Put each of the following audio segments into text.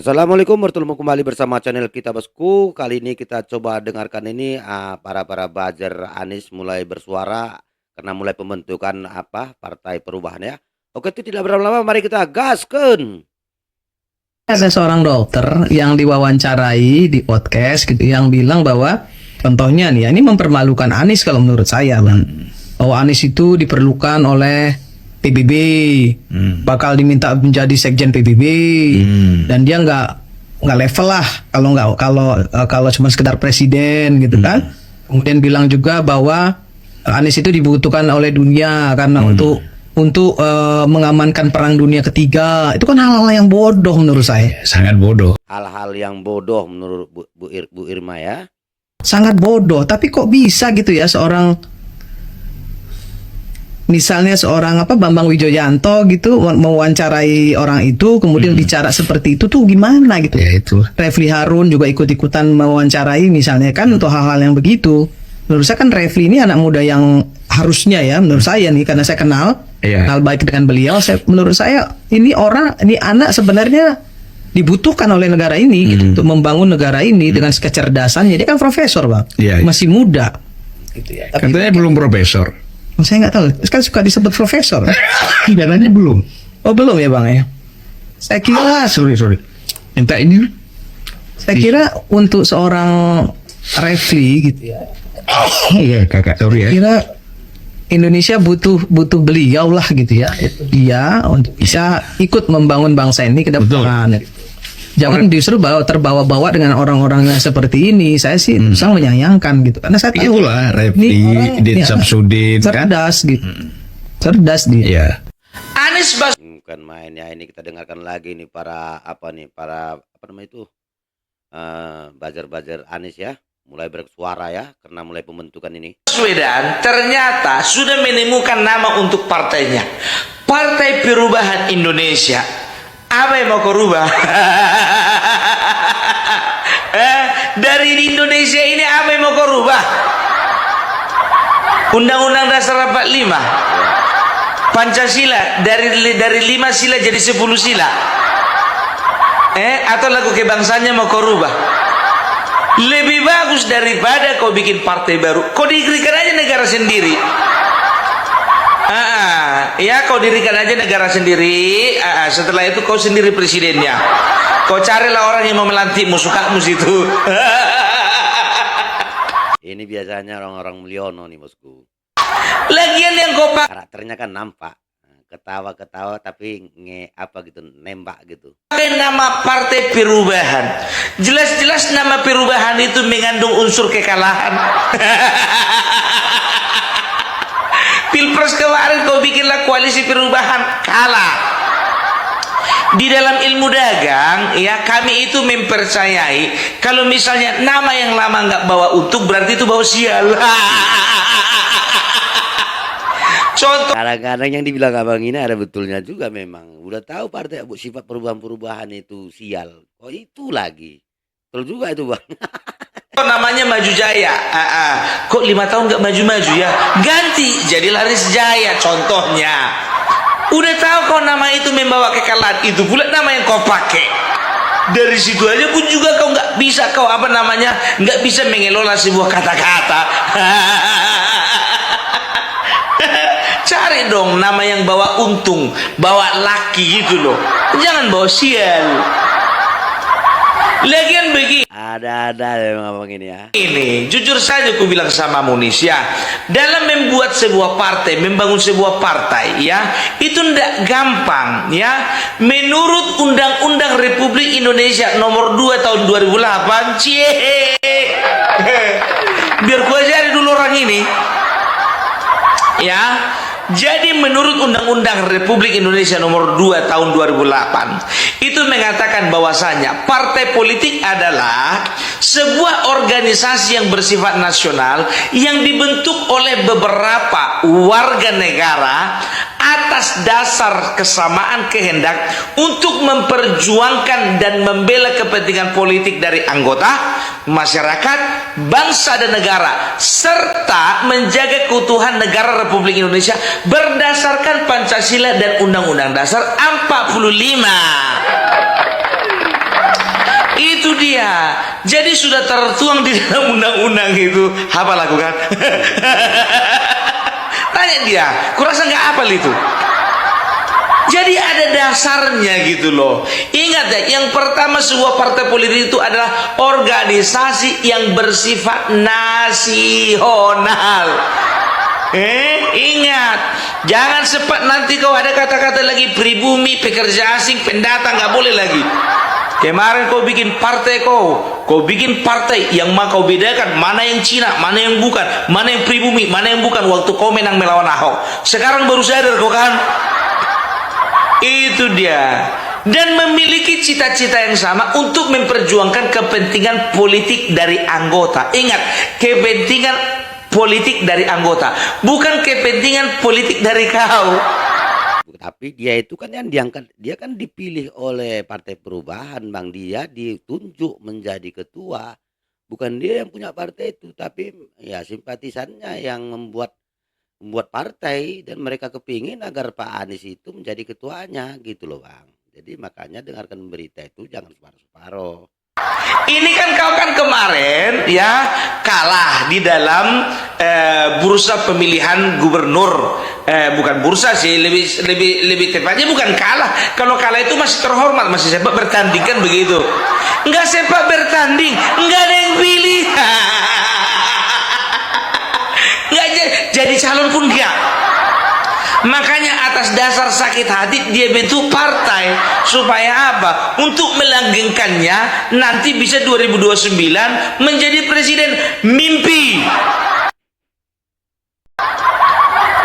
Assalamualaikum, bertemu kembali bersama channel kita Bosku. Kali ini kita coba dengarkan ini para buzzer Anies mulai bersuara karena mulai pembentukan Partai Perubahan ya. Oke, itu tidak berlama-lama, mari kita gaskan. Ada seorang dokter yang diwawancarai di podcast gitu yang bilang bahwa contohnya nih ya, ini mempermalukan Anies kalau menurut saya Bang. Bahwa Anies itu diperlukan oleh PBB, bakal diminta menjadi sekjen PBB, dan dia nggak level lah kalau cuma sekedar presiden gitu kan. Kemudian bilang juga bahwa Anies itu dibutuhkan oleh dunia karena untuk mengamankan perang dunia ketiga. Itu kan hal-hal yang bodoh menurut saya. Sangat bodoh. Hal-hal yang bodoh menurut Bu Irma ya. Sangat bodoh. Tapi kok bisa gitu ya misalnya seorang Bambang Wijoyanto gitu mewawancarai orang itu kemudian bicara seperti itu tuh gimana gitu. Ya itu. Refli Harun juga ikut-ikutan mewawancarai misalnya kan untuk hal-hal yang begitu. Menurut saya kan Refli ini anak muda yang harusnya ya menurut saya nih karena saya kenal baik dengan beliau. Menurut saya ini anak sebenarnya dibutuhkan oleh negara ini gitu, untuk membangun negara ini dengan kecerdasannya. Dia kan profesor Bang, masih muda. Gitu ya. Tapi katanya belum profesor. Saya nggak tahu. Kan suka disebut profesor. Dananya belum. Oh belum ya Bang ya. Saya kira sorry. Minta ini. Saya kira untuk seorang Refli gitu ya. Iya kakak sorry ya. Kira Indonesia butuh beliau lah gitu ya. Dia untuk bisa ikut membangun bangsa ini ke depan. Jangan justru terbawa-bawa dengan orang-orang yang seperti ini. Saya sih sangat menyayangkan gitu. Karena saya tahu Itulah Refli, Dit Samsudin cerdas kan? gitu. Cerdas dia. Iya. Anies bukan main ya. Ini kita dengarkan lagi nih para buzzer Anies ya. Mulai bersuara ya karena mulai pembentukan ini. Baswedan ternyata sudah menemukan nama untuk partainya, Partai Perubahan Indonesia. Apa yang mau kau rubah? Dari Indonesia ini apa yang mau kau rubah? Undang-Undang Dasar 45, Pancasila dari 5 sila jadi 10 sila. Atau lagu kebangsanya mau kau rubah? Lebih bagus daripada kau bikin partai baru. Kau dirikan aja negara sendiri. Ya kau dirikan aja negara sendiri. Setelah itu kau sendiri presidennya. Kau carilah orang yang mau melantikmu, sukamu situ. Ini biasanya orang-orang Mulyono nih Bosku. Lagian yang kau Karakternya kan nampak ketawa-ketawa tapi nembak gitu. pakai nama Partai Perubahan. Jelas-jelas nama perubahan itu mengandung unsur kekalahan. Pilpres kemarin kau bikinlah koalisi perubahan, kalah. Di dalam ilmu dagang ya kami itu mempercayai kalau misalnya nama yang lama nggak bawa untung berarti itu bawa sial. Contoh Kadang-kadang yang dibilang abang ini ada betulnya juga memang. Udah tahu partai sifat perubahan-perubahan itu sial. Oh itu lagi. Betul juga itu bang. namanya Maju Jaya. Kok 5 tahun nggak maju-maju ya? Ganti jadi Laris Jaya contohnya. Udah tahu kau nama itu membawa kekalahan, itu pula nama yang kau pakai. Dari situ aja pun juga kau nggak bisa nggak bisa mengelola sebuah kata-kata. Cari dong nama yang bawa untung, bawa laki gitu loh. Jangan bawa sial. Lagian begini. Ada memang abang ini ya. Ini jujur saja aku bilang sama Manusia, dalam membuat sebuah partai, membangun sebuah partai ya, itu tidak gampang ya. Menurut Undang-Undang Republik Indonesia nomor 2 tahun 2008, biar ku ajari dulu orang ini ya. Jadi menurut Undang-Undang Republik Indonesia nomor 2 tahun 2008 itu mengatakan bahwasanya partai politik adalah sebuah organisasi yang bersifat nasional yang dibentuk oleh beberapa warga negara atas dasar kesamaan kehendak untuk memperjuangkan dan membela kepentingan politik dari anggota masyarakat, bangsa dan negara, serta menjaga keutuhan negara Republik Indonesia berdasarkan Pancasila dan Undang-Undang Dasar 45. Itu dia. Jadi sudah tertuang di dalam undang-undang itu. Apa lakukan? Tanya dia, kurasa nggak hafal itu. Jadi ada dasarnya gitu loh. Ingat ya, yang pertama sebuah partai politik itu adalah organisasi yang bersifat nasional. Ingat, jangan sempat nanti kau ada kata-kata lagi pribumi, pekerja asing, pendatang, nggak boleh lagi. Kemarin kau bikin partai, kau bikin partai yang mau kau bedakan mana yang Cina, mana yang bukan, mana yang pribumi, mana yang bukan waktu kau menang melawan Ahok. Sekarang baru sadar kau kan? Itu dia. Dan memiliki cita-cita yang sama untuk memperjuangkan kepentingan politik dari anggota. Ingat, kepentingan politik dari anggota, bukan kepentingan politik dari kau. Tapi dia itu kan yang diangkat, dia kan dipilih oleh Partai Perubahan, Bang. Dia ditunjuk menjadi ketua. Bukan dia yang punya partai itu, tapi ya simpatisannya yang membuat partai, dan mereka kepingin agar Pak Anies itu menjadi ketuanya gitu loh, Bang. Jadi makanya dengarkan berita itu jangan separuh-separuh. Ini kan kau kan kemarin ya kalah di dalam bursa pemilihan gubernur, bukan bursa sih, lebih tepatnya bukan kalah. Kalau kalah itu masih terhormat, masih sempat bertanding kan begitu. Enggak sempat bertanding, enggak ada yang pilih. Enggak jadi calon pun dia. Makanya atas dasar sakit hati dia bentuk partai. Supaya apa? Untuk melanggengkannya nanti bisa 2029 menjadi presiden. Mimpi.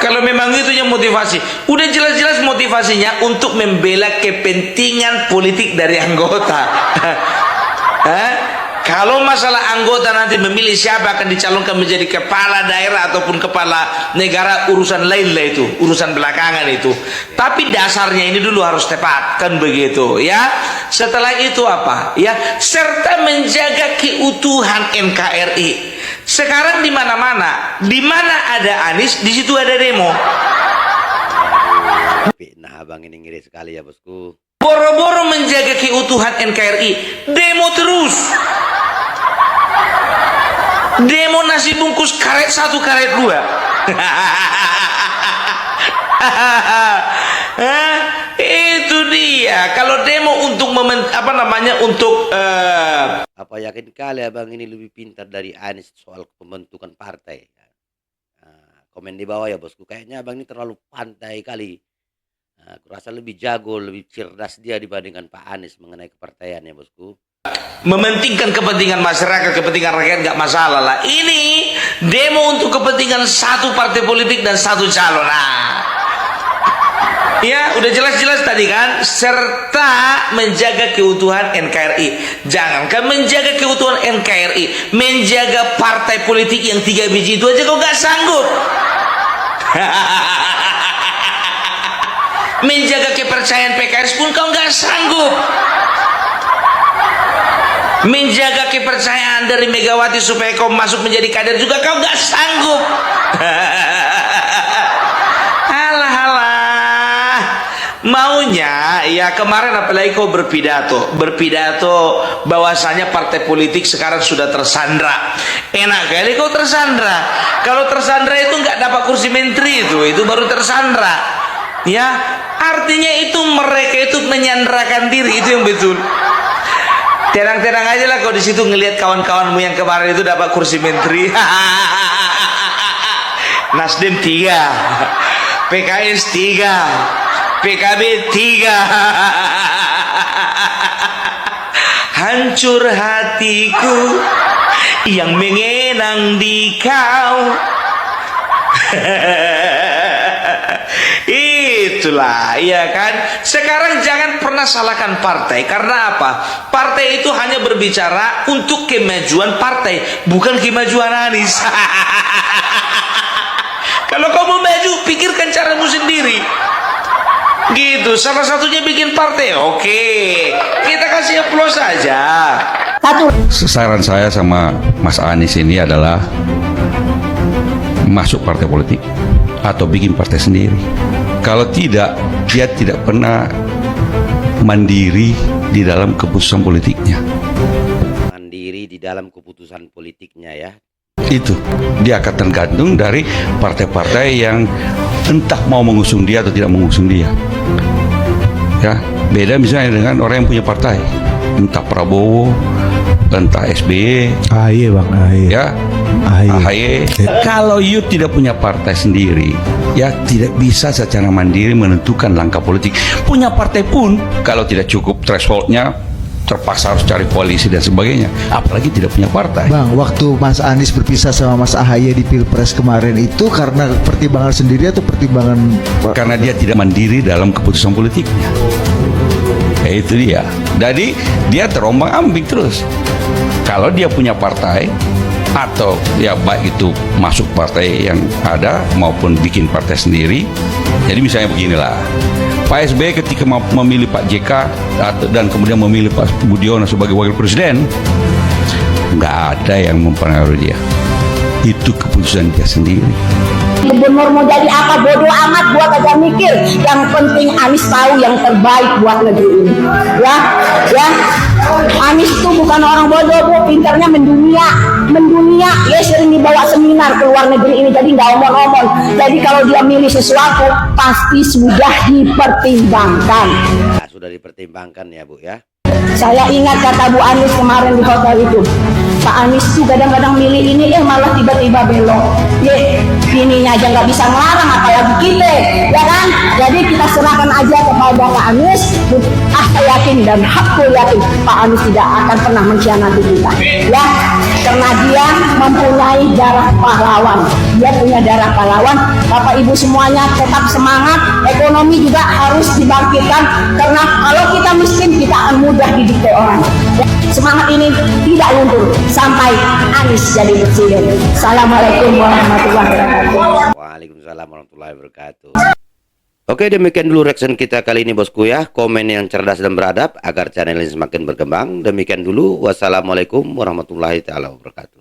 Kalau memang itu yang motivasi, udah jelas-jelas motivasinya untuk membela kepentingan politik dari anggota. Kalau masalah anggota nanti memilih siapa akan dicalonkan menjadi kepala daerah ataupun kepala negara, urusan lain lah itu, urusan belakangan itu. Tapi dasarnya ini dulu harus tepat, kan begitu ya. Setelah itu apa? Ya, serta menjaga keutuhan NKRI. Sekarang di mana-mana, di mana ada Anies, di situ ada demo. Nah, Bang, ini ngeri sekali ya, Bosku. Boro-boro menjaga keutuhan NKRI, demo terus. Demo nasi bungkus karet 1, karet 2. Itu dia. Kalau demo untuk apa yakin kali Abang ini lebih pintar dari Anies soal pembentukan partai? Nah, komen di bawah ya, Bosku. Kayaknya Abang ini terlalu pantai kali. Nah, aku rasa lebih jago, lebih cerdas dia dibandingkan Pak Anies mengenai kepartaian ya, Bosku. Mementingkan kepentingan masyarakat, kepentingan rakyat nggak masalah lah. Ini demo untuk kepentingan satu partai politik dan satu calon. Ya, udah jelas-jelas tadi kan, serta menjaga keutuhan NKRI. Jangankan menjaga keutuhan NKRI, menjaga partai politik yang 3 biji itu aja kau nggak sanggup. Menjaga kepercayaan PKS pun kau nggak sanggup. Menjaga kepercayaan dari Megawati supaya kau masuk menjadi kader juga kau nggak sanggup. Alah, maunya ya kemarin apalagi kau berpidato bahwasanya partai politik sekarang sudah tersandra. Enak kali kau tersandra. Kalau tersandra itu nggak dapat kursi menteri, itu baru tersandra. Ya, artinya itu mereka itu menyandrakan diri, itu yang betul. Tenang-tenang aja lah kau di situ ngelihat kawan-kawanmu yang kemarin itu dapat kursi menteri. Nasdem 3, PKS 3, PKB 3. Hancur hatiku yang mengenang di kau. Itulah, ya kan. Sekarang jangan pernah salahkan partai. Karena apa? Partai itu hanya berbicara untuk kemajuan partai, bukan kemajuan Anies. Kalau kamu maju, pikirkan caramu sendiri. Gitu, salah satunya bikin partai. Oke, kita kasih aplaus saja. Saran saya sama Mas Anies ini adalah masuk partai politik atau bikin partai sendiri. Kalau tidak, dia tidak pernah mandiri di dalam keputusan politiknya. mandiri di dalam keputusan politiknya ya. Itu dia akan tergantung dari partai-partai yang entah mau mengusung dia atau tidak mengusung dia. Ya, beda misalnya dengan orang yang punya partai, entah Prabowo, entah SBY, AHY bang, AHY. ya, AHY. Kalau you tidak punya partai sendiri, ya tidak bisa secara mandiri menentukan langkah politik. Punya partai pun kalau tidak cukup thresholdnya, terpaksa harus cari koalisi dan sebagainya. Apalagi tidak punya partai. Bang, waktu Mas Anies berpisah sama Mas AHY di Pilpres kemarin itu karena pertimbangan sendiri atau pertimbangan Karena dia tidak mandiri dalam keputusan politiknya. Ya, itu dia. Jadi dia terombang-ambing terus. Kalau dia punya partai atau ya baik itu masuk partai yang ada maupun bikin partai sendiri. Jadi misalnya beginilah, Pak SBY ketika memilih Pak JK dan kemudian memilih Pak Budiono sebagai wakil presiden, nggak ada yang mempengaruhi dia. Itu keputusan dia sendiri. Gubernur mau jadi apa bodoh amat, gua kagak mikir. Yang penting Anies tahu yang terbaik buat negeri ini. Ya. Anies itu bukan orang bodoh, bu, pintarnya mendunia. Dia sering dibawa seminar ke luar negeri ini, jadi nggak omong-omong. Jadi kalau dia milih sesuatu pasti sudah dipertimbangkan. Nah, sudah dipertimbangkan ya Bu ya. Saya ingat kata Bu Anies kemarin di hotel itu, Pak Anies tuh kadang-kadang milih ini, malah tiba-tiba belok. Ininya aja nggak bisa ngelarang, apalagi kita, ya kan? Jadi kita serahkan aja kepada Pak Anies. Saya yakin dan aku yakin Pak Anies tidak akan pernah mengkhianati kita, ya, karena dia mempunyai darah pahlawan. Dia punya darah pahlawan. Bapak Ibu semuanya tetap semangat. Ekonomi juga harus dibangkitkan, karena kalau kita miskin kita akan mudah didikte orang. Semangat ini tidak luntur sampai Anies jadi presiden. Assalamualaikum warahmatullahi wabarakatuh. Waalaikumsalam warahmatullahi wabarakatuh. Oke, demikian dulu reaction kita kali ini bosku ya. Komen yang cerdas dan beradab agar channel ini semakin berkembang. Demikian dulu. Wassalamualaikum warahmatullahi taala wabarakatuh.